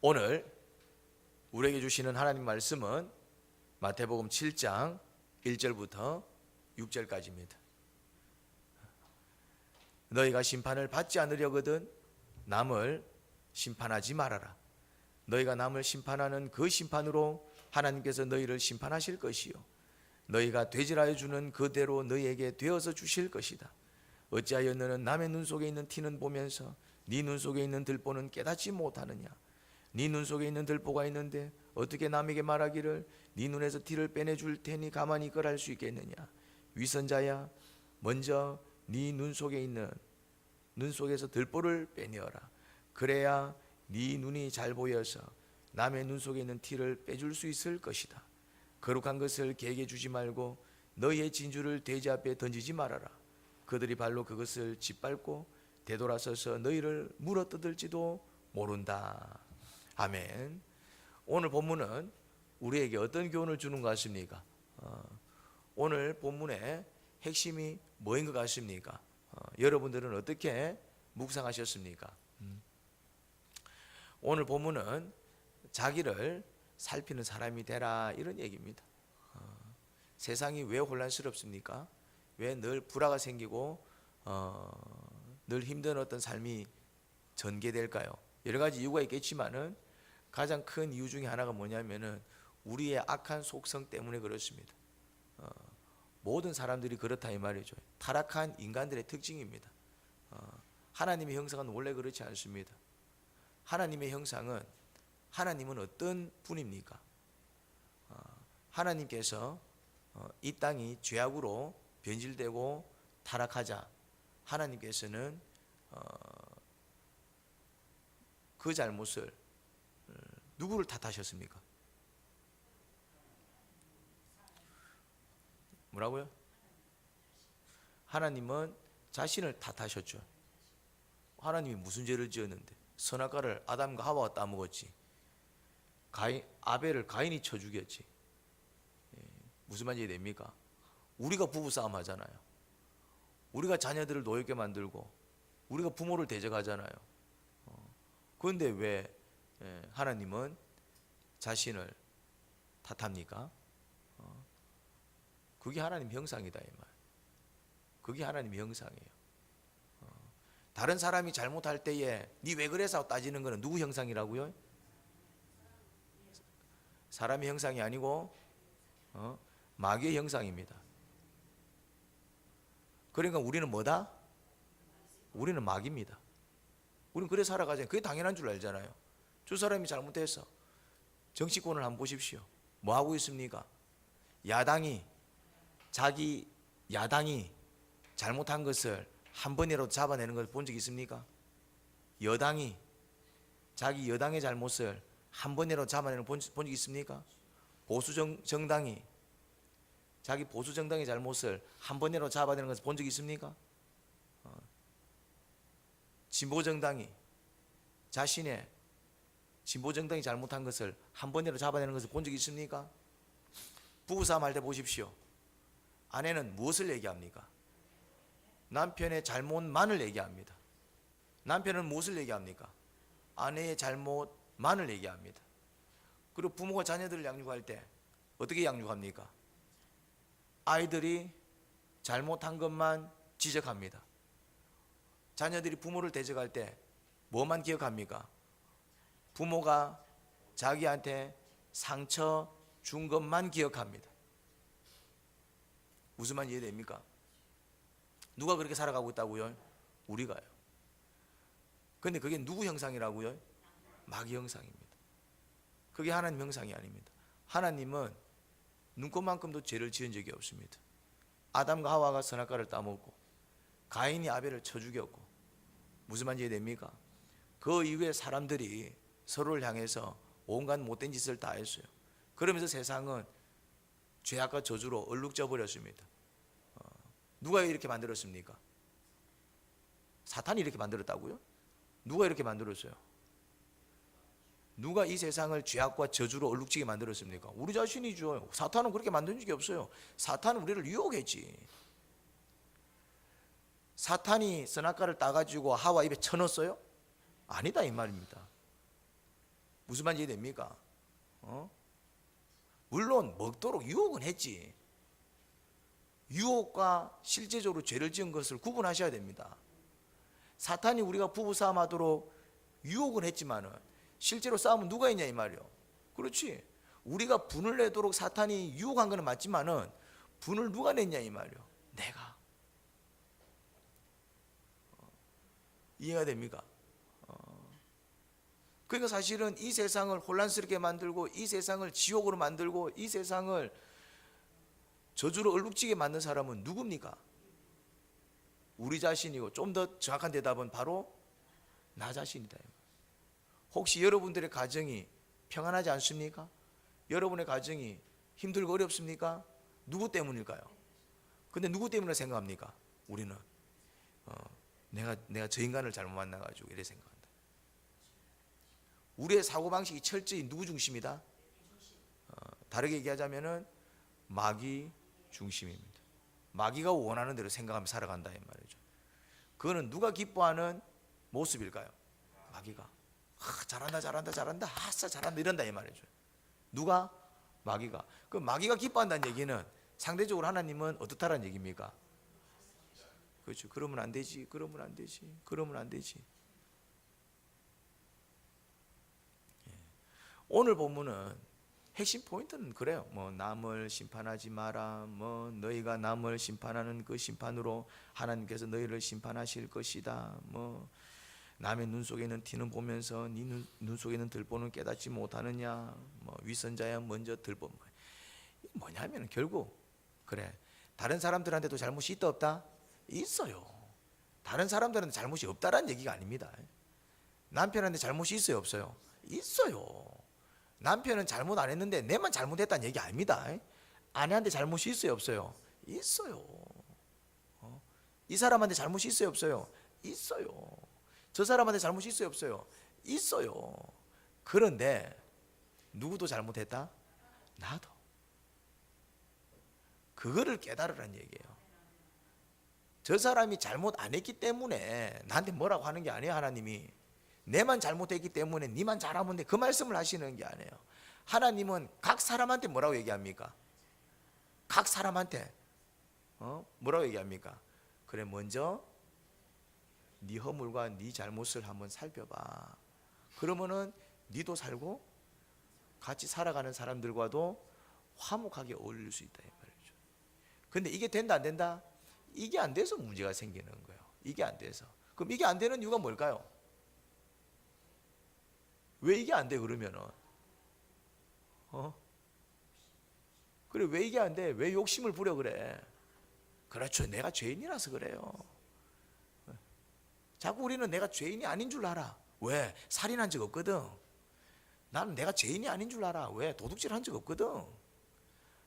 오늘 우리에게 주시는 하나님 말씀은 마태복음 7장 1절부터 6절까지입니다. 너희가 심판을 받지 않으려거든 남을 심판하지 말아라. 너희가 남을 심판하는 그 심판으로 하나님께서 너희를 심판하실 것이요 너희가 되질하여 주는 그대로 너희에게 되어서 주실 것이다. 어찌하여 너는 남의 눈 속에 있는 티는 보면서 네 눈 속에 있는 들보는 깨닫지 못하느냐. 네 눈 속에 있는 들보가 있는데 어떻게 남에게 말하기를 네 눈에서 티를 빼내줄 테니 가만히 있거라 수 있겠느냐. 위선자야, 먼저 네 눈 속에 있는 눈 속에서 들보를 빼내어라. 그래야 네 눈이 잘 보여서 남의 눈 속에 있는 티를 빼줄 수 있을 것이다. 거룩한 것을 개에게 주지 말고 너희의 진주를 돼지 앞에 던지지 말아라. 그들이 발로 그것을 짓밟고 되돌아서서 너희를 물어뜯을지도 모른다. 아멘. 오늘 본문은 우리에게 어떤 교훈을 주는 것 같습니까? 오늘 본문의 핵심이 뭐인 것 같습니까? 여러분들은 어떻게 묵상하셨습니까? 오늘 본문은 자기를 살피는 사람이 되라 이런 얘기입니다. 세상이 왜 혼란스럽습니까? 왜 늘 불화가 생기고 늘 힘든 어떤 삶이 전개될까요? 여러 가지 이유가 있겠지만은 가장 큰 이유 중에 하나가 뭐냐면은 우리의 악한 속성 때문에 그렇습니다. 모든 사람들이 그렇다 이 말이죠. 타락한 인간들의 특징입니다. 하나님의 형상은 원래 그렇지 않습니다. 하나님의 형상은 하나님은 어떤 분입니까? 하나님께서 이 땅이 죄악으로 변질되고 타락하자 하나님께서는 그 잘못을 누구를 탓하셨습니까? 뭐라고요? 하나님은 자신을 탓하셨죠. 하나님이 무슨 죄를 지었는데 선악과를 아담과 하와가 따먹었지. 아벨을 가인이 쳐 죽였지. 무슨 말인지 됩니까? 우리가 부부싸움 하잖아요. 우리가 자녀들을 노엽게 만들고 우리가 부모를 대적하잖아요. 그런데 왜 하나님은 자신을 탓합니까? 그게 하나님 형상이다 이 말. 그게 하나님 형상이에요. 다른 사람이 잘못할 때에 니 왜 그래서 따지는 것은 누구 형상이라고요? 사람의 형상이 아니고 마귀의 형상입니다. 그러니까 우리는 뭐다? 우리는 마귀입니다. 우리는 그래 살아가잖아요. 그게 당연한 줄 알잖아요. 저 사람이 잘못해서 정치권을 한번 보십시오. 뭐 하고 있습니까? 자기 야당이 잘못한 것을 한 번이라도 잡아내는 걸 본 적 있습니까? 여당이 자기 여당의 잘못을 한 번이라도 잡아내는 걸 본 적 있습니까? 정당이 자기 보수 정당의 잘못을 한 번이라도 잡아내는 것을 본 적 있습니까? 진보 정당이 자신의 진보 정당이 잘못한 것을 한 번이라도 잡아내는 것을 본 적 있습니까? 부부싸움 할 때 보십시오. 아내는 무엇을 얘기합니까? 남편의 잘못만을 얘기합니다. 남편은 무엇을 얘기합니까? 아내의 잘못만을 얘기합니다. 그리고 부모가 자녀들을 양육할 때 어떻게 양육합니까? 아이들이 잘못한 것만 지적합니다. 자녀들이 부모를 대적할 때 뭐만 기억합니까? 부모가 자기한테 상처 준 것만 기억합니다. 무슨 말인지 이해됩니까? 누가 그렇게 살아가고 있다고요? 우리가요. 그런데 그게 누구 형상이라고요? 마귀 형상입니다. 그게 하나님 형상이 아닙니다. 하나님은 눈꽃만큼도 죄를 지은 적이 없습니다. 아담과 하와가 선악과를 따먹고 가인이 아벨을 쳐 죽였고 무슨 말인지 이해됩니까? 그 이후에 사람들이 서로를 향해서 온갖 못된 짓을 다 했어요. 그러면서 세상은 죄악과 저주로 얼룩져 버렸습니다. 누가 이렇게 만들었습니까? 사탄이 이렇게 만들었다고요? 누가 이렇게 만들었어요? 누가 이 세상을 죄악과 저주로 얼룩지게 만들었습니까? 우리 자신이죠. 사탄은 그렇게 만든 적이 없어요. 사탄은 우리를 유혹했지. 사탄이 선악과를 따가지고 하와 입에 쳐넣었어요? 아니다 이 말입니다. 무슨 말인지 이해됩니까? 물론 먹도록 유혹은 했지. 유혹과 실제적으로 죄를 지은 것을 구분하셔야 됩니다. 사탄이 우리가 부부싸움 하도록 유혹은 했지만은 실제로 싸움은 누가 했냐 이 말이요. 그렇지. 우리가 분을 내도록 사탄이 유혹한 것은 맞지만은 분을 누가 냈냐 이 말이요. 내가. 이해가 됩니까? 그러니까 사실은 이 세상을 혼란스럽게 만들고 이 세상을 지옥으로 만들고 이 세상을 저주로 얼룩지게 만든 사람은 누굽니까? 우리 자신이고, 좀 더 정확한 대답은 바로 나 자신이다. 혹시 여러분들의 가정이 평안하지 않습니까? 여러분의 가정이 힘들고 어렵습니까? 누구 때문일까요? 근데 누구 때문에 생각합니까? 우리는 내가 저 인간을 잘못 만나가지고 이래 생각한다. 우리의 사고방식이 철저히 누구 중심이다? 다르게 얘기하자면은 마귀 중심입니다. 마귀가 원하는 대로 생각하며 살아간다 이 말이죠. 그거는 누가 기뻐하는 모습일까요? 마귀가 잘한다 아싸 잘한다 이런다 이 말이죠. 누가? 마귀가. 그 마귀가 기뻐한다는 얘기는 상대적으로 하나님은 어떻다라는 얘기입니까? 그렇죠. 그러면 안 되지. 오늘 본문은 핵심 포인트는 그래요. 남을 심판하지 마라. 너희가 남을 심판하는 그 심판으로 하나님께서 너희를 심판하실 것이다. 남의 눈 속에는 티는 보면서 네 눈 속에는 들보는 깨닫지 못하느냐. 위선자야 먼저 들보. 뭐냐면 결국 그래. 다른 사람들한테도 잘못이 있다 없다? 있어요. 다른 사람들한테 잘못이 없다라는 얘기가 아닙니다. 남편한테 잘못이 있어요 없어요? 있어요. 남편은 잘못 안 했는데 내만 잘못했다는 얘기 아닙니다. 아내한테 잘못이 있어요 없어요? 있어요. 이 사람한테 잘못이 있어요 없어요? 있어요. 저 사람한테 잘못이 있어요 없어요? 있어요. 그런데 누구도 잘못했다? 나도. 그거를 깨달으라는 얘기예요. 저 사람이 잘못 안 했기 때문에 나한테 뭐라고 하는 게 아니에요. 하나님이 내만 잘못했기 때문에 니만 잘하면 돼, 그 말씀을 하시는 게 아니에요. 하나님은 각 사람한테 뭐라고 얘기합니까? 각 사람한테 뭐라고 얘기합니까? 그래 먼저 네 허물과 네 잘못을 한번 살펴봐. 그러면은 니도 살고 같이 살아가는 사람들과도 화목하게 어울릴 수 있다 이 말이죠. 근데 이게 된다 안 된다? 이게 안 돼서 문제가 생기는 거예요. 이게 안 돼서. 그럼 이게 안 되는 이유가 뭘까요? 왜 이게 안 돼 그러면은? 그래 왜 이게 안 돼? 왜 욕심을 부려 그래? 그렇죠. 내가 죄인이라서 그래요. 자꾸 우리는 내가 죄인이 아닌 줄 알아. 왜? 살인한 적 없거든. 나는 내가 죄인이 아닌 줄 알아. 왜? 도둑질 한 적 없거든.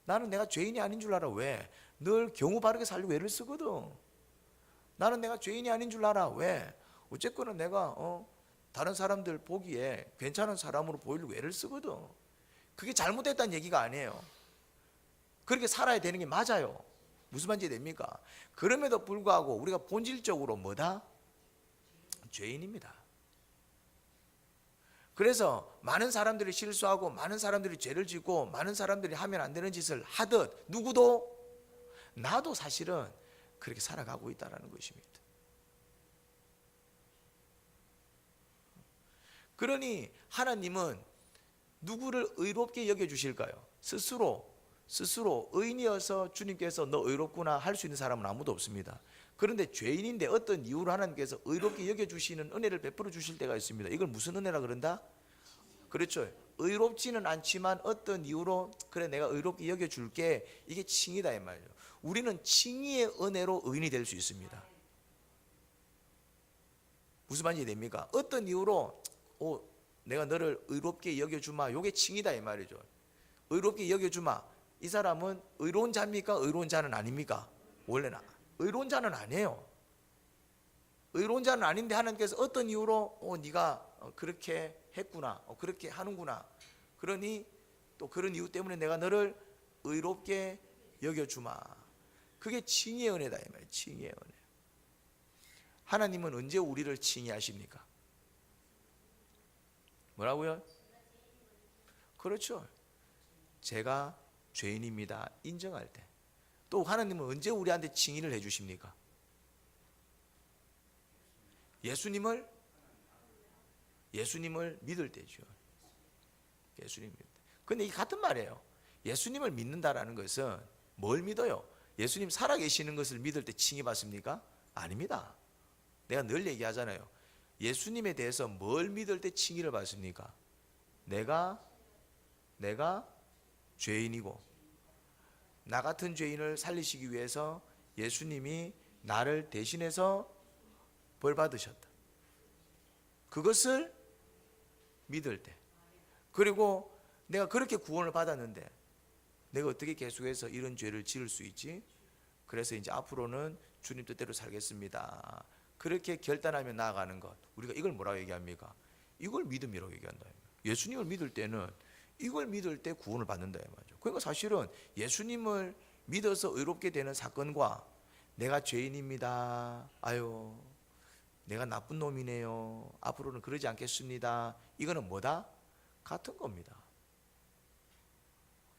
나는 내가 죄인이 아닌 줄 알아. 왜? 늘 경우 바르게 살려고 애를 쓰거든. 나는 내가 죄인이 아닌 줄 알아. 왜? 어쨌거나 내가 다른 사람들 보기에 괜찮은 사람으로 보이려고 애를 쓰거든. 그게 잘못됐다는 얘기가 아니에요. 그렇게 살아야 되는 게 맞아요. 무슨 말인지 됩니까? 그럼에도 불구하고 우리가 본질적으로 뭐다? 죄인입니다. 그래서 많은 사람들이 실수하고 많은 사람들이 죄를 짓고 많은 사람들이 하면 안 되는 짓을 하듯 누구도 나도 사실은 그렇게 살아가고 있다는 것입니다. 그러니 하나님은 누구를 의롭게 여겨주실까요? 스스로 의인이어서 주님께서 너 의롭구나 할 수 있는 사람은 아무도 없습니다. 그런데 죄인인데 어떤 이유로 하나님께서 의롭게 여겨주시는 은혜를 베풀어 주실 때가 있습니다. 이걸 무슨 은혜라 그런다? 그렇죠. 의롭지는 않지만 어떤 이유로 그래 내가 의롭게 여겨줄게, 이게 칭의다 이 말이에요. 우리는 칭의의 은혜로 의인이 될 수 있습니다. 무슨 말인지 됩니까? 어떤 이유로 내가 너를 의롭게 여겨주마, 요게 칭의다 이 말이죠. 의롭게 여겨주마. 이 사람은 의로운 자입니까? 의로운 자는 아닙니까? 원래는 의로운 자는 아니에요. 의로운 자는 아닌데 하나님께서 어떤 이유로 네가 그렇게 했구나, 그렇게 하는구나. 그러니 또 그런 이유 때문에 내가 너를 의롭게 여겨주마. 그게 칭의의 은혜다 이 말이에요. 칭의의 은혜. 하나님은 언제 우리를 칭의하십니까? 뭐라고요? 그렇죠. 제가 죄인입니다 인정할 때. 또 하나님은 언제 우리한테 칭의를 해주십니까? 예수님을 믿을 때죠. 예수님 믿을 때. 근데 이게 같은 말이에요. 예수님을 믿는다라는 것은 뭘 믿어요? 예수님 살아계시는 것을 믿을 때 칭의 받습니까? 아닙니다. 내가 늘 얘기하잖아요. 예수님에 대해서 뭘 믿을 때 칭의를 받습니까? 내가 죄인이고 나 같은 죄인을 살리시기 위해서 예수님이 나를 대신해서 벌 받으셨다. 그것을 믿을 때. 그리고 내가 그렇게 구원을 받았는데 내가 어떻게 계속해서 이런 죄를 지을 수 있지? 그래서 이제 앞으로는 주님 뜻대로 살겠습니다. 그렇게 결단하며 나아가는 것. 우리가 이걸 뭐라고 얘기합니까? 이걸 믿음이라고 얘기한다. 예수님을 믿을 때는 이걸 믿을 때 구원을 받는다 말이죠. 그러니까 사실은 예수님을 믿어서 의롭게 되는 사건과 내가 죄인입니다. 아유, 내가 나쁜 놈이네요. 앞으로는 그러지 않겠습니다. 이거는 뭐다? 같은 겁니다.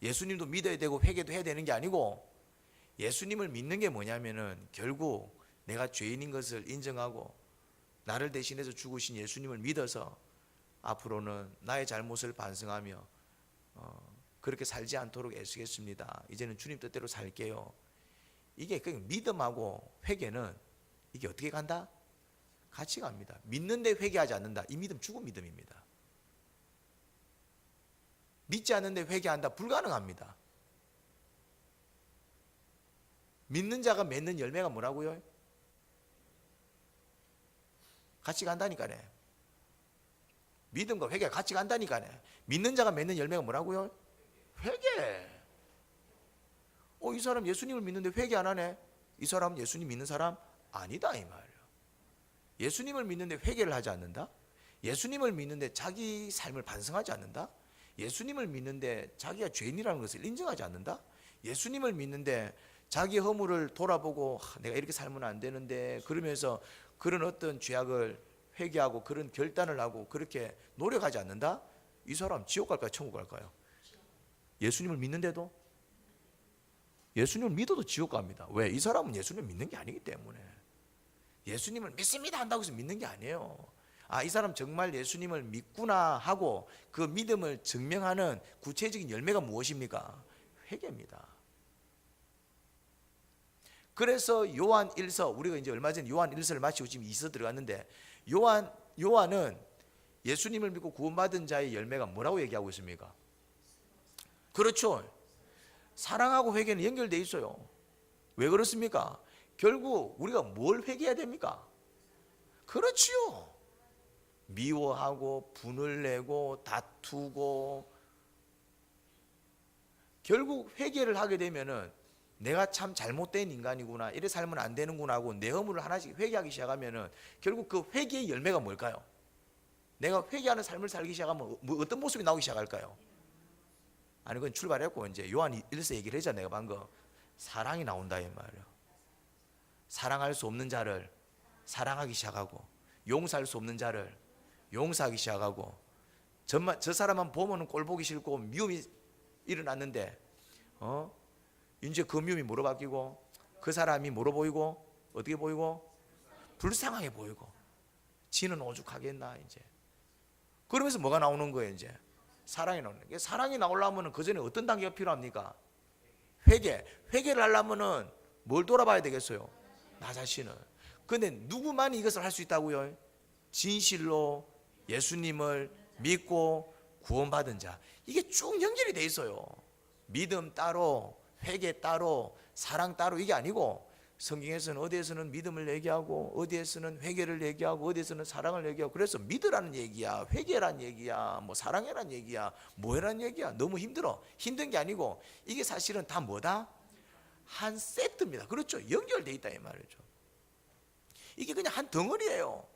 예수님도 믿어야 되고 회개도 해야 되는 게 아니고 예수님을 믿는 게 뭐냐면은 결국 내가 죄인인 것을 인정하고 나를 대신해서 죽으신 예수님을 믿어서 앞으로는 나의 잘못을 반성하며 그렇게 살지 않도록 애쓰겠습니다. 이제는 주님 뜻대로 살게요. 이게 믿음하고 회개는 이게 어떻게 간다? 같이 갑니다. 믿는데 회개하지 않는다. 이 믿음 죽은 믿음입니다. 믿지 않는데 회개한다. 불가능합니다. 믿는 자가 맺는 열매가 뭐라고요? 같이 간다니까요. 믿음과 회개가 같이 간다니까요. 믿는 자가 맺는 열매가 뭐라고요? 회개. 이 사람 예수님을 믿는데 회개 안 하네. 이 사람 예수님 믿는 사람 아니다 이 말이에요. 예수님을 믿는데 회개를 하지 않는다. 예수님을 믿는데 자기 삶을 반성하지 않는다. 예수님을 믿는데 자기가 죄인이라는 것을 인정하지 않는다. 예수님을 믿는데 자기 허물을 돌아보고 내가 이렇게 살면 안 되는데 그러면서 그런 어떤 죄악을 회개하고 그런 결단을 하고 그렇게 노력하지 않는다. 이 사람 지옥 갈까요? 천국 갈까요? 예수님을 믿는데도? 예수님을 믿어도 지옥 갑니다. 왜? 이 사람은 예수님을 믿는 게 아니기 때문에. 예수님을 믿습니다 한다고 해서 믿는 게 아니에요. 이 사람 정말 예수님을 믿구나 하고 그 믿음을 증명하는 구체적인 열매가 무엇입니까? 회개입니다. 그래서 요한 1서, 우리가 이제 얼마 전에 요한 1서를 마치고 지금 2서 들어갔는데 요한은 예수님을 믿고 구원받은 자의 열매가 뭐라고 얘기하고 있습니까? 그렇죠. 사랑하고 회개는 연결되어 있어요. 왜 그렇습니까? 결국 우리가 뭘 회개해야 됩니까? 그렇지요. 미워하고 분을 내고 다투고 결국 회개를 하게 되면은 내가 참 잘못된 인간이구나, 이래 살면 안 되는구나 하고 내 허물을 하나씩 회개하기 시작하면은 결국 그 회개의 열매가 뭘까요? 내가 회개하는 삶을 살기 시작하면 어떤 모습이 나오기 시작할까요? 아니 그건 출발했고 이제 요한 1서 얘기를 했잖아. 내가 방금 사랑이 나온다 이 말이에요. 사랑할 수 없는 자를 사랑하기 시작하고 용서할 수 없는 자를 용서하기 시작하고 저 사람만 보면은 꼴 보기 싫고 미움이 일어났는데 이제 그 미움이 뭐로 바뀌고 그 사람이 뭐로 보이고 어떻게 보이고 불쌍하게 보이고 지는 오죽하겠나 이제 그러면서 뭐가 나오는 거예요? 이제 사랑이 나오는 거예요. 사랑이 나오려면 그 전에 어떤 단계가 필요합니까? 회개를 하려면은 뭘 돌아봐야 되겠어요? 나 자신을. 근데 누구만이 이것을 할 수 있다고요? 진실로 예수님을 믿고 구원받은 자. 이게 쭉 연결이 돼 있어요. 믿음 따로 회개 따로 사랑 따로 이게 아니고 성경에서는 어디에서는 믿음을 얘기하고 어디에서는 회개를 얘기하고 어디에서는 사랑을 얘기하고 그래서 믿으라는 얘기야 회개란 얘기야 뭐 사랑해란 얘기야 뭐해란 얘기야. 너무 힘들어. 힘든 게 아니고 이게 사실은 다 뭐다? 한 세트입니다. 그렇죠. 연결돼 있다 이 말이죠. 이게 그냥 한 덩어리예요.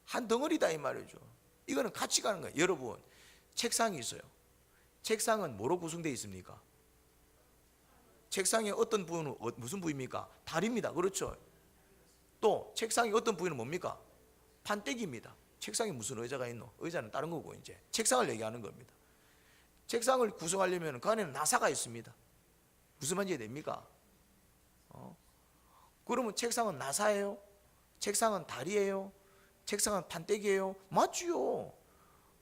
한 덩어리다 이 말이죠. 이거는 같이 가는 거예요. 여러분 책상이 있어요. 책상은 뭐로 구성되어 있습니까? 책상의 어떤 부분은 무슨 부위입니까? 다리입니다. 그렇죠. 또 책상의 어떤 부위는 뭡니까? 판때기입니다. 책상에 무슨 의자가 있노? 의자는 다른 거고 이제 책상을 얘기하는 겁니다. 책상을 구성하려면 그 안에는 나사가 있습니다. 무슨 말인지 됩니까? 그러면 책상은 나사예요? 책상은 다리예요? 책상은 판때기예요? 맞지요.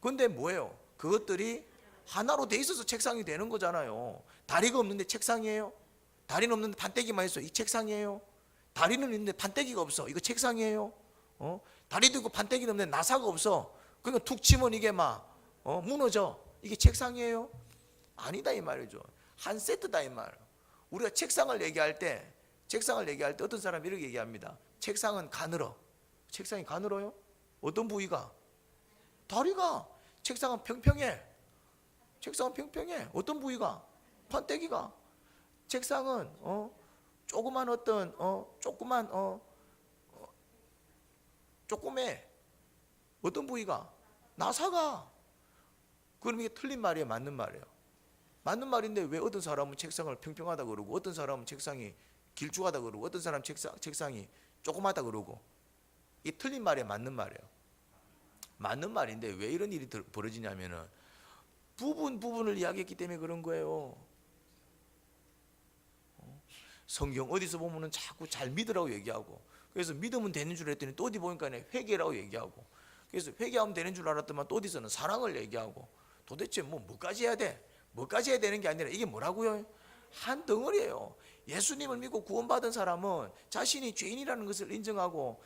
근데 뭐예요? 그것들이 하나로 돼 있어서 책상이 되는 거잖아요. 다리가 없는데 책상이에요? 다리는 없는데 판때기만 있어. 이 책상이에요? 다리는 있는데 판때기가 없어. 이거 책상이에요? 다리도 있고 판때기는 없는데 나사가 없어. 그러니까 툭 치면 이게 막 무너져. 이게 책상이에요? 아니다 이 말이죠. 한 세트다 이 말. 우리가 책상을 얘기할 때 어떤 사람이 이렇게 얘기합니다. 책상은 가늘어. 책상이 가늘어요? 어떤 부위가? 다리가. 책상은 평평해. 책상은 평평해. 어떤 부위가? 판때기가. 책상은 조그만 어떤 조그매. 어떤 부위가? 나사가. 그럼 이게 틀린 말이에요, 맞는 말이에요? 맞는 말인데 왜 어떤 사람은 책상을 평평하다 그러고 어떤 사람은 책상이 길쭉하다 그러고 어떤 사람은 책상이 조그마다 그러고. 이게 틀린 말이에요, 맞는 말이에요? 맞는 말인데 왜 이런 일이 벌어지냐면은 부분을 이야기했기 때문에 그런 거예요. 성경 어디서 보면은 자꾸 잘 믿으라고 얘기하고, 그래서 믿으면 되는 줄 알았더니 또 어디 보니까 회개라고 얘기하고, 그래서 회개하면 되는 줄 알았더만 또 어디서는 사랑을 얘기하고, 도대체 뭐까지 해야 돼? 뭐까지 해야 되는 게 아니라 이게 뭐라고요? 한 덩어리예요. 예수님을 믿고 구원받은 사람은 자신이 죄인이라는 것을 인정하고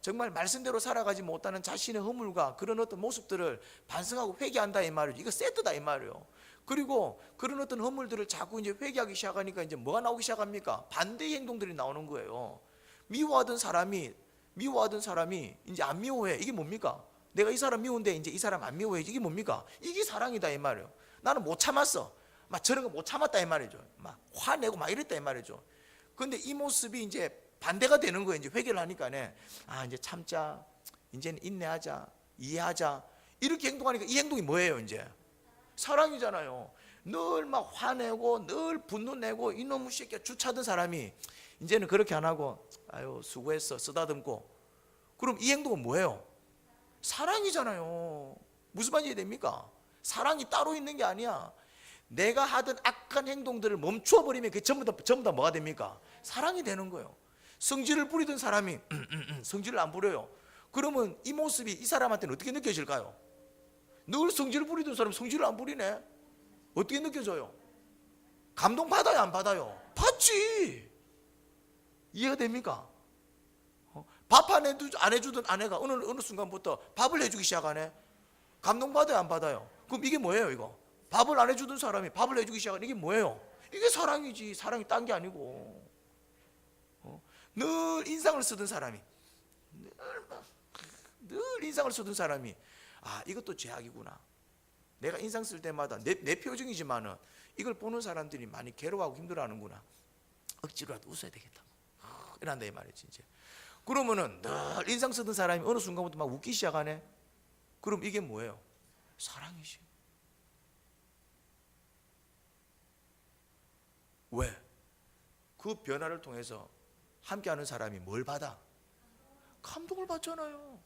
정말 말씀대로 살아가지 못하는 자신의 허물과 그런 어떤 모습들을 반성하고 회개한다 이 말이죠. 이거 세트다 이 말이에요. 그리고 그런 어떤 허물들을 자꾸 이제 회개하기 시작하니까 이제 뭐가 나오기 시작합니까? 반대의 행동들이 나오는 거예요. 미워하던 사람이 이제 안 미워해. 이게 뭡니까? 내가 이 사람 미운데 이제 이 사람 안 미워해. 이게 뭡니까? 이게 사랑이다 이 말이에요. 나는 못 참았어. 막 저런 거 못 참았다 이 말이죠. 막 화내고 막 이랬다 이 말이죠. 그런데 이 모습이 이제 반대가 되는 거예요. 이제 회개를 하니까네. 이제 참자. 이제는 인내하자. 이해하자. 이렇게 행동하니까 이 행동이 뭐예요, 이제? 사랑이잖아요. 늘 막 화내고 늘 분노 내고 이놈의 새끼야 주차던 사람이 이제는 그렇게 안 하고 아유 수고했어 쓰다듬고. 그럼 이 행동은 뭐예요? 사랑이잖아요. 무슨 말인지 됩니까? 사랑이 따로 있는 게 아니야. 내가 하던 악한 행동들을 멈추어 버리면 그게 전부 다 뭐가 됩니까? 사랑이 되는 거예요. 성질을 부리던 사람이 성질을 안 부려요. 그러면 이 모습이 이 사람한테는 어떻게 느껴질까요? 늘 성질을 부리던 사람이 성질을 안 부리네. 어떻게 느껴져요? 감동 받아요, 안 받아요? 받지. 이해가 됩니까? 밥 안 해주던 아내가 어느 순간부터 밥을 해주기 시작하네. 감동 받아요, 안 받아요? 그럼 이게 뭐예요, 이거? 밥을 안 해주던 사람이 밥을 해주기 시작하는 이게 뭐예요? 이게 사랑이지. 사랑이 딴 게 아니고. 늘 인상을 쓰던 사람이 늘 인상을 쓰던 사람이 이것도 죄악이구나. 내가 인상 쓸 때마다 내 표정이지만은 이걸 보는 사람들이 많이 괴로워하고 힘들어하는구나. 억지로라도 웃어야 되겠다. 이란다 이 말이지 이제. 그러면은 늘 인상 쓰던 사람이 어느 순간부터 막 웃기 시작하네. 그럼 이게 뭐예요? 사랑이지. 왜? 그 변화를 통해서 함께하는 사람이 뭘 받아? 감동을 받잖아요.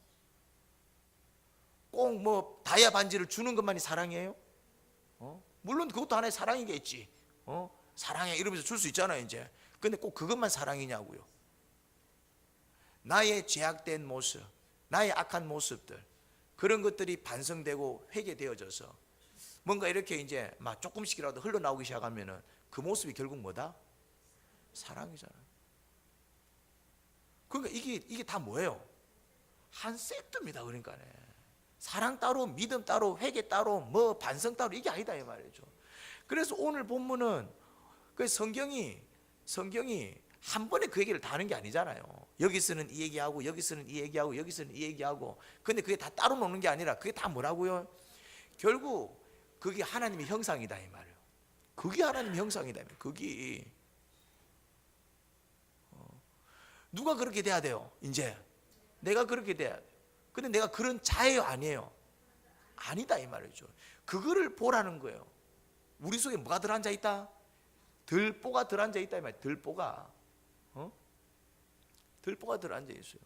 꼭 뭐 다이아 반지를 주는 것만이 사랑이에요? 물론 그것도 하나의 사랑이겠지. 사랑해 이러면서 줄 수 있잖아요 이제. 근데 꼭 그것만 사랑이냐고요. 나의 죄악된 모습, 나의 악한 모습들, 그런 것들이 반성되고 회개되어져서 뭔가 이렇게 이제 막 조금씩이라도 흘러나오기 시작하면은 그 모습이 결국 뭐다? 사랑이잖아요. 그러니까 이게 다 뭐예요? 한 세트입니다. 그러니까네. 사랑 따로, 믿음 따로, 회개 따로, 뭐 반성 따로 이게 아니다 이 말이죠. 그래서 오늘 본문은 그 성경이 한 번에 그 얘기를 다 하는 게 아니잖아요. 여기서는 이 얘기하고 여기서는 이 얘기하고 여기서는 이 얘기하고. 근데 그게 다 따로 노는 게 아니라 그게 다 뭐라고요? 결국 그게 하나님의 형상이다 이 말이에요. 그게 하나님의 형상이다. 그게 누가 그렇게 돼야 돼요? 이제 내가 그렇게 돼야 돼요. 근데 내가 그런 자예요, 아니에요? 아니다 이 말이죠. 그거를 보라는 거예요. 우리 속에 뭐가 들어앉아 있다? 들보가 들어앉아 있다 이 말이에요. 들보가 들어앉아 있어요.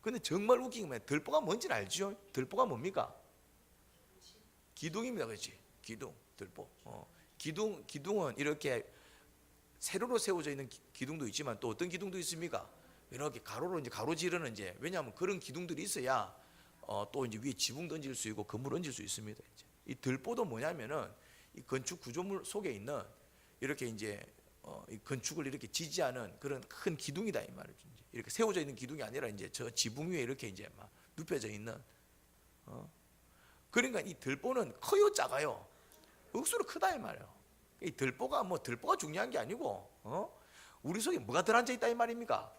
근데 정말 웃긴 건 들보가 뭔지는 알죠? 들보가 뭡니까? 기둥입니다. 그렇지? 기둥, 들보. 기둥은 이렇게 세로로 세워져 있는 기둥도 있지만 또 어떤 기둥도 있습니까? 이렇게 가로로 이제 가로지르는 이제, 왜냐하면 그런 기둥들이 있어야 또 이제 위에 지붕 던질 수 있고 건물 얹을 수 있습니다. 이제. 이 들보도 뭐냐면은 이 건축 구조물 속에 있는 이렇게 이제 이 건축을 이렇게 지지하는 그런 큰 기둥이다 이 말이죠. 이렇게 세워져 있는 기둥이 아니라 이제 저 지붕 위에 이렇게 이제 막 눕혀져 있는. 그러니까 이 들보는 커요, 작아요? 억수로 크다 이 말이에요. 이 들보가 들보가 중요한 게 아니고 우리 속에 뭐가 들어앉아 있다 이 말입니까?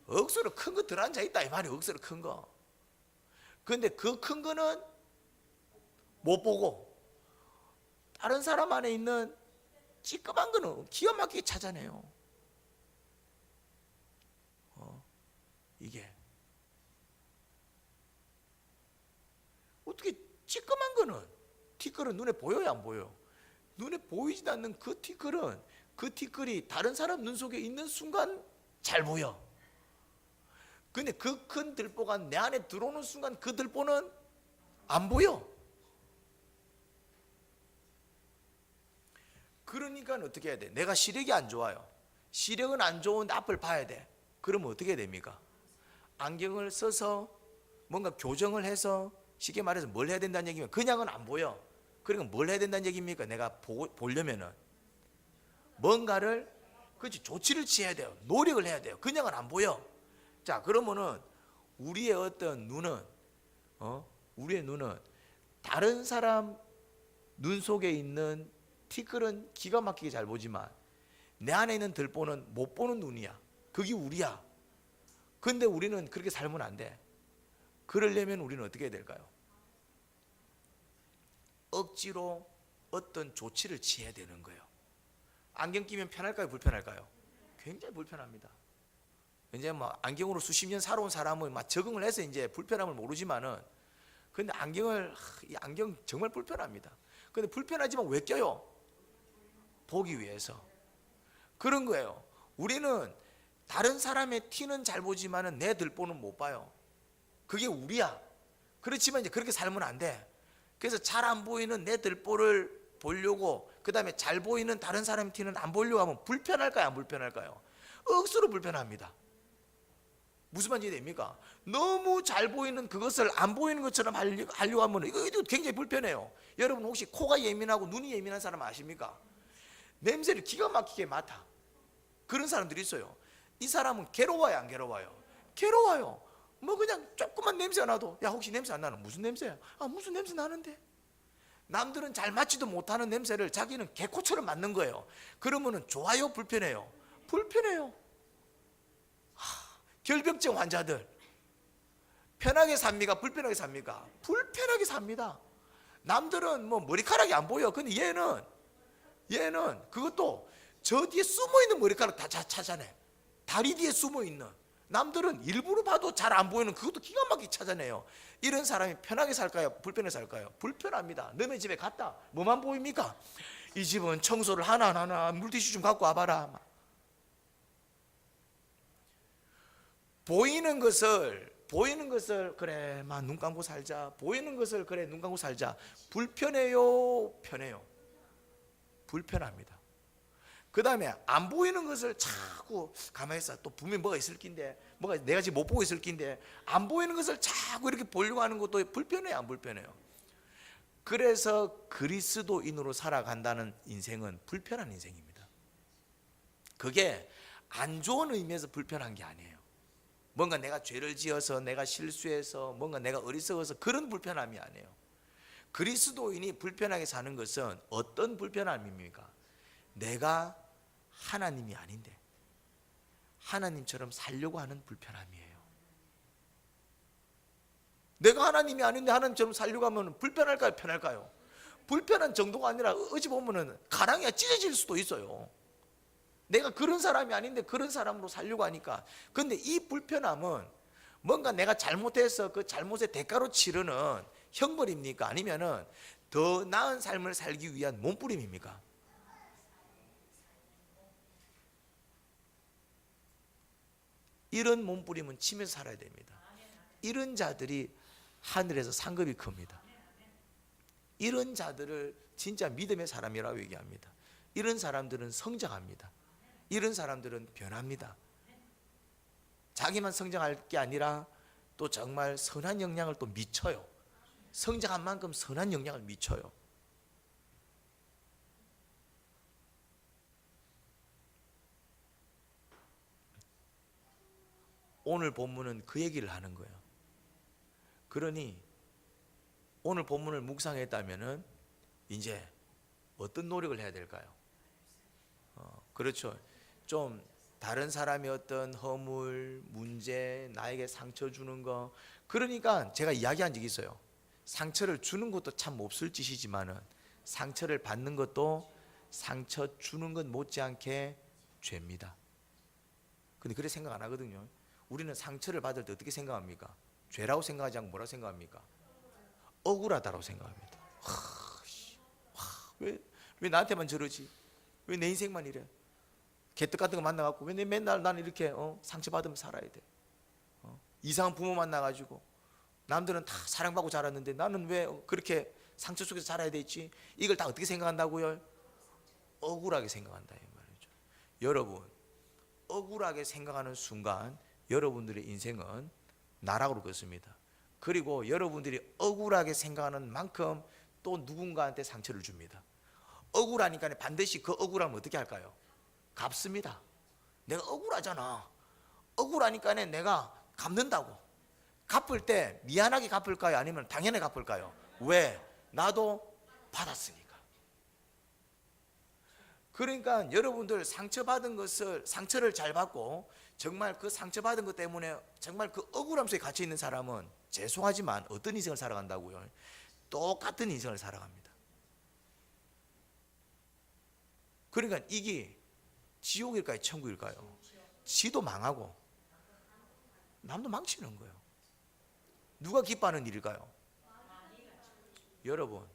억수로 큰 거 들어앉아 있다 이 말이에요. 억수로 큰 거. 그런데 그 큰 거는 못 보고 다른 사람 안에 있는 찌끄만 거는 기가 막히게 찾아내요. 이게 어떻게 찌끄만 거는 티끌은 눈에 보여요, 안 보여요? 눈에 보이지 않는 그 티끌이 다른 사람 눈 속에 있는 순간 잘 보여. 근데 그 큰 들보가 내 안에 들어오는 순간 그 들보는 안 보여. 그러니까 어떻게 해야 돼? 내가 시력이 안 좋아요. 시력은 안 좋은데 앞을 봐야 돼. 그러면 어떻게 됩니까? 안경을 써서 뭔가 교정을 해서, 쉽게 말해서 뭘 해야 된다는 얘기면 그냥은 안 보여. 그러니까 뭘 해야 된다는 얘기입니까? 내가 보려면은 뭔가를, 그렇지, 조치를 취해야 돼요. 노력을 해야 돼요. 그냥은 안 보여. 자, 그러면은 우리의 어떤 눈은 우리의 눈은 다른 사람 눈 속에 있는 티끌은 기가 막히게 잘 보지만 내 안에 있는 들보는 못 보는 눈이야. 그게 우리야. 근데 우리는 그렇게 살면 안 돼. 그러려면 우리는 어떻게 해야 될까요? 억지로 어떤 조치를 취해야 되는 거예요. 안경 끼면 편할까요? 불편할까요? 굉장히 불편합니다. 이제 안경으로 수십 년 살아온 사람은 적응을 해서 이제 불편함을 모르지만은, 근데 이 안경 정말 불편합니다. 근데 불편하지만 왜 껴요? 보기 위해서. 그런 거예요. 우리는 다른 사람의 티는 잘 보지만은 내 들보는 못 봐요. 그게 우리야. 그렇지만 이제 그렇게 살면 안 돼. 그래서 잘 안 보이는 내 들보를 보려고, 그 다음에 잘 보이는 다른 사람의 티는 안 보려고 하면 불편할까요? 안 불편할까요? 억수로 불편합니다. 무슨 말인지 됩니까? 너무 잘 보이는 그것을 안 보이는 것처럼 하려고 하면 이거 굉장히 불편해요. 여러분 혹시 코가 예민하고 눈이 예민한 사람 아십니까? 냄새를 기가 막히게 맡아. 그런 사람들이 있어요. 이 사람은 괴로워요, 안 괴로워요? 괴로워요. 그냥 조그만 냄새가 나도, 야 혹시 냄새 안 나는? 무슨 냄새야? 무슨 냄새 나는데? 남들은 잘 맡지도 못하는 냄새를 자기는 개코처럼 맡는 거예요. 그러면은 좋아요, 불편해요? 불편해요. 결벽증 환자들 편하게 삽니까? 불편하게 삽니까? 불편하게 삽니다. 남들은 머리카락이 안 보여. 근데 얘는 그것도 저 뒤에 숨어있는 머리카락 다 찾아내. 다리 뒤에 숨어있는. 남들은 일부러 봐도 잘 안 보이는 그것도 기가 막히게 찾아내요. 이런 사람이 편하게 살까요? 불편하게 살까요? 불편합니다. 너네 집에 갔다 뭐만 보입니까? 이 집은 청소를 하나 물티슈 좀 갖고 와봐라. 보이는 것을 그래 눈 감고 살자. 보이는 것을 그래 눈 감고 살자. 불편해요, 편해요? 불편합니다. 그 다음에 안 보이는 것을 자꾸 가만히 있어. 또 분명히 뭐가 있을 낀데, 뭐가 내가 지금 못 보고 있을 낀데 안 보이는 것을 자꾸 이렇게 보려고 하는 것도 불편해요, 안 불편해요? 그래서 그리스도인으로 살아간다는 인생은 불편한 인생입니다. 그게 안 좋은 의미에서 불편한 게 아니에요. 뭔가 내가 죄를 지어서, 내가 실수해서, 뭔가 내가 어리석어서 그런 불편함이 아니에요. 그리스도인이 불편하게 사는 것은 어떤 불편함입니까? 내가 하나님이 아닌데 하나님처럼 살려고 하는 불편함이에요. 내가 하나님이 아닌데 하나님처럼 살려고 하면 불편할까요? 편할까요? 불편한 정도가 아니라 어찌 보면은 가랑이가 찢어질 수도 있어요. 내가 그런 사람이 아닌데 그런 사람으로 살려고 하니까. 근데 이 불편함은 뭔가 내가 잘못해서 그 잘못의 대가로 치르는 형벌입니까? 아니면은 더 나은 삶을 살기 위한 몸부림입니까? 이런 몸부림은 치면서 살아야 됩니다. 이런 자들이 하늘에서 상급이 큽니다. 이런 자들을 진짜 믿음의 사람이라고 얘기합니다. 이런 사람들은 성장합니다. 이런 사람들은 변합니다. 자기만 성장할 게 아니라 또 정말 선한 영향을 또 미쳐요. 성장한 만큼 선한 영향을 미쳐요. 오늘 본문은 그 얘기를 하는 거예요. 그러니 오늘 본문을 묵상했다면은 이제 어떤 노력을 해야 될까요? 그렇죠. 좀 다른 사람의 어떤 허물, 문제, 나에게 상처 주는 거. 그러니까 제가 이야기한 적이 있어요. 상처를 주는 것도 참 몹쓸 짓이지만은 상처를 받는 것도 상처 주는 것 못지않게 죄입니다. 근데 그래 생각 안 하거든요. 우리는 상처를 받을 때 어떻게 생각합니까? 죄라고 생각하지 않고 뭐라고 생각합니까? 억울하다고 생각합니다. 왜 나한테만 저러지? 왜 내 인생만 이래? 개떡 같은 거 만나갖고 왜 맨날 나는 이렇게 상처받으면 살아야 돼? 이상한 부모 만나가지고 남들은 다 사랑받고 자랐는데 나는 왜 그렇게 상처 속에서 자라야 되지? 이걸 다 어떻게 생각한다고요? 억울하게 생각한다 이 말이죠. 여러분, 억울하게 생각하는 순간 여러분들의 인생은 나락으로 걷습니다. 그리고 여러분들이 억울하게 생각하는 만큼 또 누군가한테 상처를 줍니다. 억울하니까 반드시 그 억울함을 어떻게 할까요? 갚습니다. 내가 억울하잖아. 억울하니까 내가 갚는다고. 갚을 때 미안하게 갚을까요? 아니면 당연히 갚을까요? 왜? 나도 받았으니까. 그러니까 여러분들 상처받은 것을, 상처를 잘 받고 정말 그 상처받은 것 때문에 정말 그 억울함 속에 갇혀 있는 사람은 죄송하지만 어떤 인생을 살아간다고요? 똑같은 인생을 살아갑니다. 그러니까 이게 지옥일까요? 천국일까요? 지도 망하고 남도 망치는 거예요. 누가 기뻐하는 일일까요? 여러분,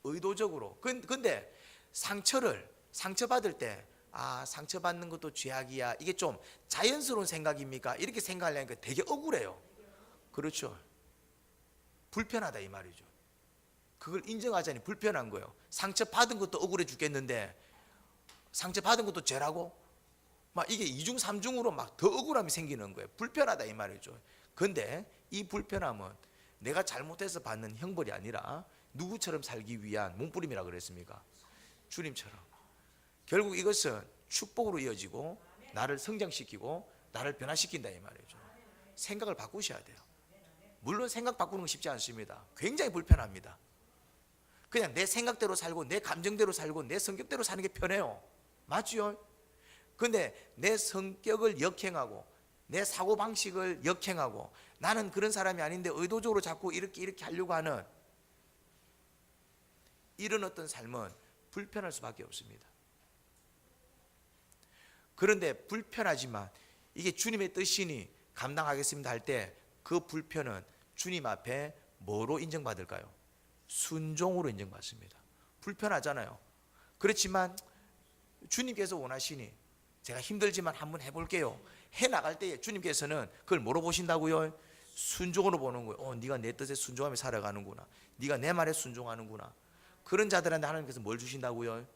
의도적으로. 근데 상처받을 때 상처받는 것도 죄악이야, 이게 좀 자연스러운 생각입니까? 이렇게 생각하려니까 되게 억울해요. 그렇죠. 불편하다 이 말이죠. 그걸 인정하자니 불편한 거예요. 상처받은 것도 억울해 죽겠는데 상처받은 것도 죄라고? 막 이게 이중 삼중으로 막 더 억울함이 생기는 거예요. 불편하다 이 말이죠. 근데 이 불편함은 내가 잘못해서 받는 형벌이 아니라 누구처럼 살기 위한 몸부림이라 그랬습니까? 주님처럼. 결국 이것은 축복으로 이어지고 나를 성장시키고 나를 변화시킨다 이 말이죠. 생각을 바꾸셔야 돼요. 물론 생각 바꾸는 건 쉽지 않습니다. 굉장히 불편합니다. 그냥 내 생각대로 살고 내 감정대로 살고 내 성격대로 사는 게 편해요. 맞죠? 근데 내 성격을 역행하고 내 사고방식을 역행하고 나는 그런 사람이 아닌데 의도적으로 자꾸 이렇게 하려고 하는 이런 어떤 삶은 불편할 수밖에 없습니다. 그런데 불편하지만 이게 주님의 뜻이니 감당하겠습니다 할 때 그 불편은 주님 앞에 뭐로 인정받을까요? 순종으로 인정받습니다. 불편하잖아요. 그렇지만 주님께서 원하시니 제가 힘들지만 한번 해볼게요. 해나갈 때에 주님께서는 그걸 뭐로 보신다고요? 순종으로 보는 거예요. 네가 내 뜻에 순종하며 살아가는구나. 네가 내 말에 순종하는구나. 그런 자들한테 하나님께서 뭘 주신다고요?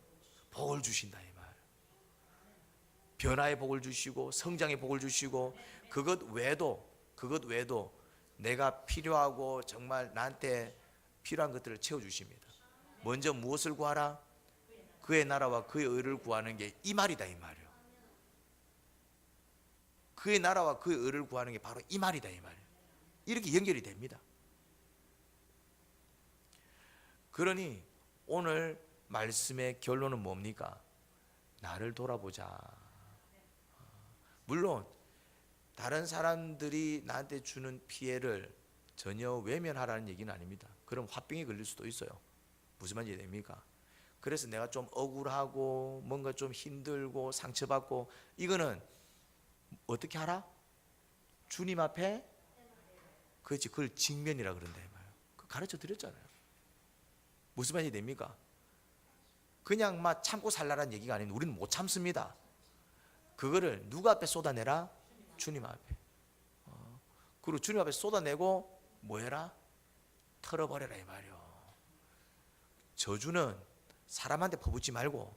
복을 주신다 이 말. 변화의 복을 주시고 성장의 복을 주시고 그것 외에도 내가 필요하고 정말 나한테 필요한 것들을 채워주십니다. 먼저 무엇을 구하라? 그의 나라와 그의 의를 구하는 게 이 말이다 이 말이요. 그의 나라와 그의 의를 구하는 게 바로 이 말이다 이 말이요. 이렇게 연결이 됩니다. 그러니 오늘 말씀의 결론은 뭡니까? 나를 돌아보자. 물론 다른 사람들이 나한테 주는 피해를 전혀 외면하라는 얘기는 아닙니다. 그럼 화병에 걸릴 수도 있어요. 무슨 말인지 됩니까? 그래서 내가 좀 억울하고 뭔가 좀 힘들고 상처받고 이거는 어떻게 하라? 주님 앞에 그렇지, 그걸 직면이라 그런다 말이에요. 가르쳐 드렸잖아요. 무슨 말인지 됩니까? 그냥 막 참고 살라는 얘기가 아닌 우리는 못 참습니다. 그거를 누구 앞에 쏟아내라? 주님 앞에. 그리고 주님 앞에 쏟아내고 뭐 해라? 털어버려라 이 말이요. 저주는 사람한테 퍼붓지 말고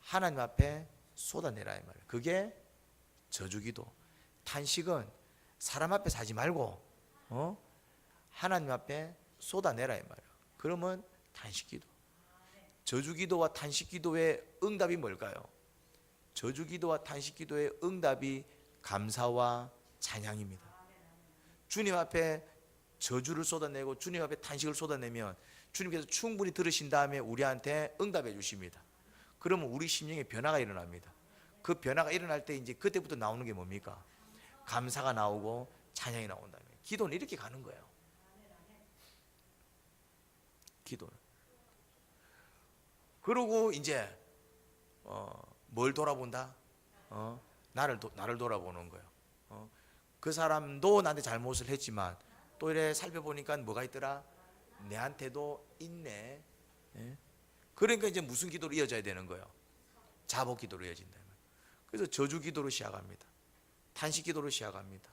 하나님 앞에 쏟아내라 이 말이에요. 그게 저주기도. 탄식은 사람 앞에 사지 말고 하나님 앞에 쏟아내라 이 말이에요. 그러면 탄식기도. 저주기도와 탄식기도의 응답이 뭘까요? 저주기도와 탄식기도의 응답이 감사와 찬양입니다. 주님 앞에 저주를 쏟아내고 주님 앞에 탄식을 쏟아내면 주님께서 충분히 들으신 다음에 우리한테 응답해 주십니다. 그러면 우리 심령에 변화가 일어납니다. 그 변화가 일어날 때 이제 그때부터 나오는 게 뭡니까? 감사가 나오고 찬양이 나온다면. 기도는 이렇게 가는 거예요. 기도는. 그리고 이제 뭘 돌아본다? 나를 돌아보는 거예요. 그 사람도 나한테 잘못을 했지만 또 이래 살펴보니까 뭐가 있더라? 내한테도 있네. 그러니까 이제 무슨 기도로 이어져야 되는 거예요? 자복 기도로 이어진다. 그래서 저주 기도로 시작합니다. 탄식 기도로 시작합니다.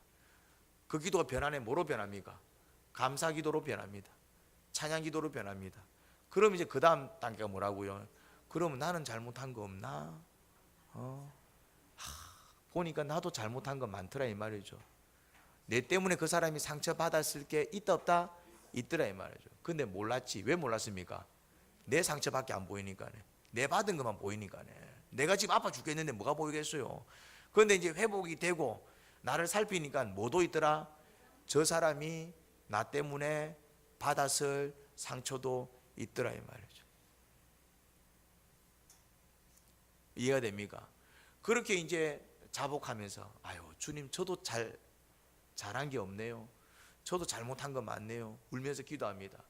그 기도가 변하네. 뭐로 변합니까? 감사 기도로 변합니다. 찬양 기도로 변합니다. 그럼 이제 그 다음 단계가 뭐라고요? 그러면 나는 잘못한 거 없나? 보니까 나도 잘못한 거 많더라 이 말이죠. 내 때문에 그 사람이 상처받았을 게 있다 없다? 있더라 이 말이죠. 근데 몰랐지. 왜 몰랐습니까? 내 상처밖에 안 보이니까네. 내 받은 것만 보이니까네. 내가 지금 아파 죽겠는데 뭐가 보이겠어요? 그런데 이제 회복이 되고 나를 살피니까 뭐도 있더라? 저 사람이 나 때문에 받았을 상처도 있더라 이 말이죠. 이해가 됩니까? 그렇게 이제 자복하면서 아유 주님 저도 잘한 게 없네요. 저도 잘못한 거 많네요. 울면서 기도합니다.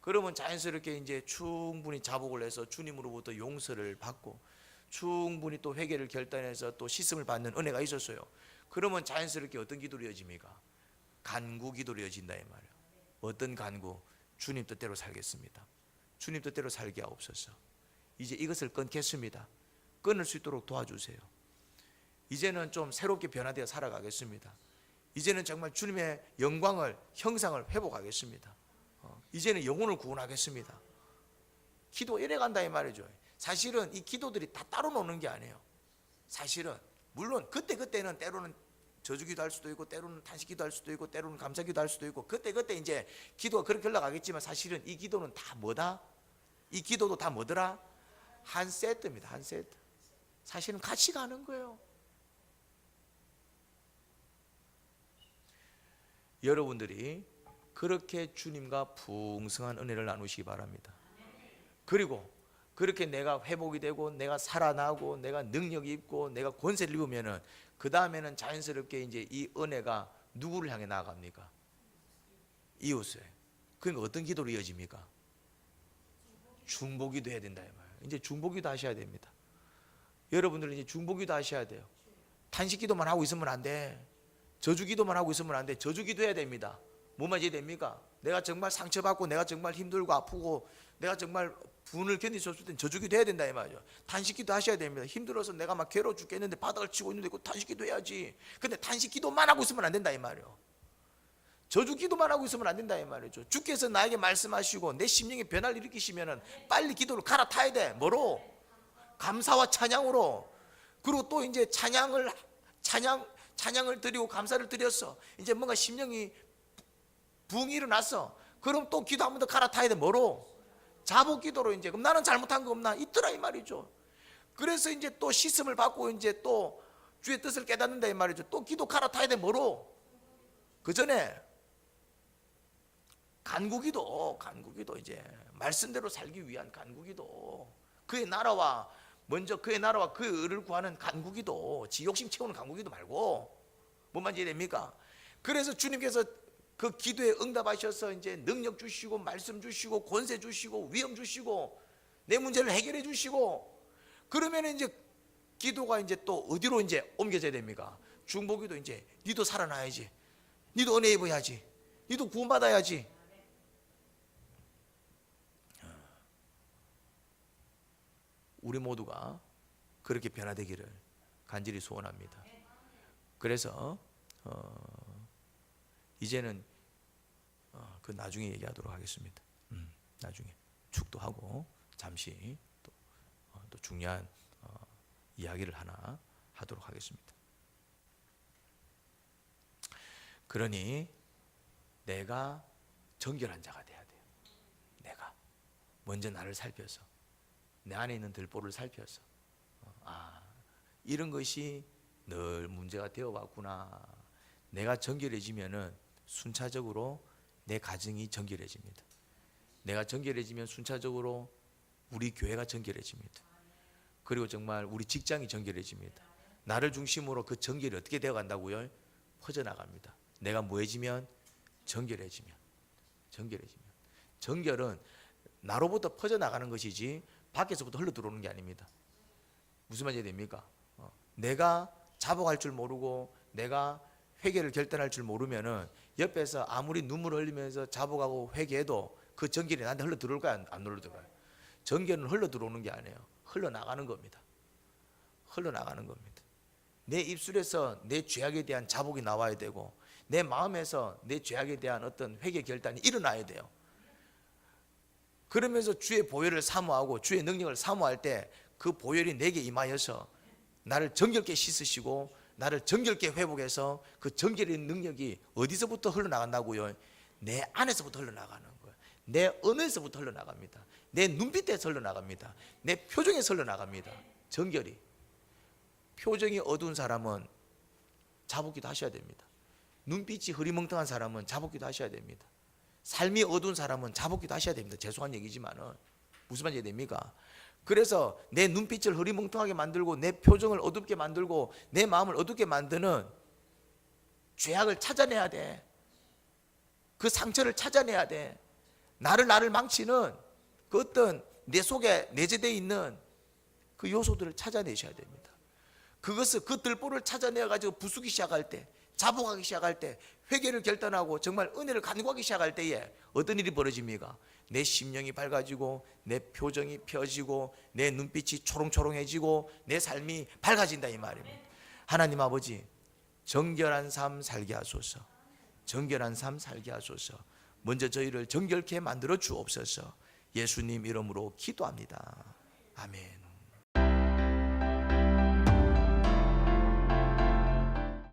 그러면 자연스럽게 이제 충분히 자복을 해서 주님으로부터 용서를 받고 충분히 또 회개를 결단해서 또 씻음을 받는 은혜가 있었어요. 그러면 자연스럽게 어떤 기도로 이어집니까? 간구 기도로 이어진다 이 말이에요. 어떤 간구? 주님 뜻대로 살겠습니다. 주님 뜻대로 살게 하옵소서. 이제 이것을 끊겠습니다. 끊을 수 있도록 도와주세요. 이제는 좀 새롭게 변화되어 살아가겠습니다. 이제는 정말 주님의 영광을 형상을 회복하겠습니다. 이제는 영혼을 구원하겠습니다. 기도 이래 간다 이 말이죠. 사실은 이 기도들이 다 따로 노는 게 아니에요. 사실은 물론 그때는 때로는 저주기도 할 수도 있고 때로는 탄식기도 할 수도 있고 때로는 감사기도 할 수도 있고 그때 이제 기도가 그렇게 흘러가겠지만 사실은 이 기도는 다 뭐다? 이 기도도 다 뭐더라? 한 세트입니다. 한 세트. 사실은 같이 가는 거예요. 여러분들이 그렇게 주님과 풍성한 은혜를 나누시기 바랍니다. 그리고 그렇게 내가 회복이 되고 내가 살아나고 내가 능력이 있고 내가 권세를 입으면은 그 다음에는 자연스럽게 이제 이 은혜가 누구를 향해 나아갑니까? 이웃에. 그러니까 어떤 기도로 이어집니까? 중보기도 해야 된다 이 말. 이제 중보기도 하셔야 됩니다. 여러분들은 이제 중보기도 하셔야 돼요. 탄식기도만 하고 있으면 안 돼. 저주기도만 하고 있으면 안 돼. 저주기도 해야 됩니다. 뭐만 해야 됩니까? 내가 정말 상처받고 내가 정말 힘들고 아프고 내가 정말 분을 견딜 수 없을 땐 저주기도 해야 된다 이 말이죠. 탄식기도 하셔야 됩니다. 힘들어서 내가 막 괴로워 죽겠는데 바닥을 치고 있는데 그 탄식기도 해야지. 근데 탄식기도만 하고 있으면 안 된다 이 말이에요. 저주기도만 하고 있으면 안 된다 이 말이죠. 주께서 나에게 말씀하시고 내 심령에 변화를 일으키시면은 빨리 기도를 갈아타야 돼. 뭐로? 감사와 찬양으로. 그리고 또 이제 찬양을 드리고 감사를 드렸어. 이제 뭔가 심령이 붕이 일어났어. 그럼 또 기도 한 번 더 갈아타야 돼. 뭐로? 자복 기도로 이제. 그럼 나는 잘못한 거 없나? 있더라 이 말이죠. 그래서 이제 또 씻음을 받고 이제 또 주의 뜻을 깨닫는다 이 말이죠. 또 기도 갈아타야 돼. 뭐로? 그 전에 간구기도 이제 말씀대로 살기 위한 간구기도. 그의 나라와 먼저 그의 나라와 그의 의를 구하는 간구기도. 지 욕심 채우는 간구기도 말고 뭔 이해 됩니까? 그래서 주님께서 그 기도에 응답하셔서 이제 능력 주시고 말씀 주시고 권세 주시고 위엄 주시고 내 문제를 해결해 주시고 그러면 이제 기도가 이제 또 어디로 이제 옮겨져야 됩니까? 중보기도 이제 니도 살아나야지. 니도 은혜 입어야지. 니도 구원받아야지. 우리 모두가 그렇게 변화되기를 간절히 소원합니다. 그래서 이제는 그 나중에 얘기하도록 하겠습니다. 나중에 축도하고 잠시 또 중요한 이야기를 하나 하도록 하겠습니다. 그러니 내가 정결한 자가 돼야 돼요. 내가 먼저 나를 살펴서 내 안에 있는 들보를 살펴서 이런 것이 늘 문제가 되어 왔구나. 내가 정결해지면은 순차적으로 내 가정이 정결해집니다. 내가 정결해지면 순차적으로 우리 교회가 정결해집니다. 그리고 정말 우리 직장이 정결해집니다. 나를 중심으로 그 정결이 어떻게 되어 간다고요? 퍼져나갑니다. 내가 뭐해지면? 정결해지면. 정결은 나로부터 퍼져나가는 것이지 밖에서부터 흘러 들어오는 게 아닙니다. 무슨 말이 됩니까? 내가 자복할 줄 모르고 내가 회개를 결단할 줄 모르면은 옆에서 아무리 눈물을 흘리면서 자복하고 회개해도 그 정결이 나한테 흘러 들어올까요? 안 흘러 들어가요? 정결은 흘러 들어오는 게 아니에요. 흘러나가는 겁니다. 흘러나가는 겁니다. 내 입술에서 내 죄악에 대한 자복이 나와야 되고 내 마음에서 내 죄악에 대한 어떤 회개 결단이 일어나야 돼요. 그러면서 주의 보혈을 사모하고 주의 능력을 사모할 때 그 보혈이 내게 임하여서 나를 정결케 씻으시고 나를 정결케 회복해서 그 정결의 능력이 어디서부터 흘러나간다고요? 내 안에서부터 흘러나가는 거예요. 내 언어에서부터 흘러나갑니다. 내 눈빛에서 흘러나갑니다. 내 표정에서 흘러나갑니다. 정결이. 표정이 어두운 사람은 자복기도 하셔야 됩니다. 눈빛이 흐리멍텅한 사람은 자복기도 하셔야 됩니다. 삶이 어두운 사람은 자복기도 하셔야 됩니다. 죄송한 얘기지만은 무슨 말인지 됩니까? 그래서 내 눈빛을 흐리멍텅하게 만들고 내 표정을 어둡게 만들고 내 마음을 어둡게 만드는 죄악을 찾아내야 돼. 그 상처를 찾아내야 돼. 나를 망치는 그 어떤 내 속에 내재되어 있는 그 요소들을 찾아내셔야 됩니다. 그것을 그 들보를 찾아내 가지고 부수기 시작할 때, 자복하기 시작할 때, 회개를 결단하고 정말 은혜를 간구하기 시작할 때에 어떤 일이 벌어집니까? 내 심령이 밝아지고 내 표정이 펴지고 내 눈빛이 초롱초롱해지고 내 삶이 밝아진다 이 말입니다. 하나님 아버지, 정결한 삶 살게 하소서. 정결한 삶 살게 하소서. 먼저 저희를 정결케 만들어 주옵소서. 예수님 이름으로 기도합니다. 아멘.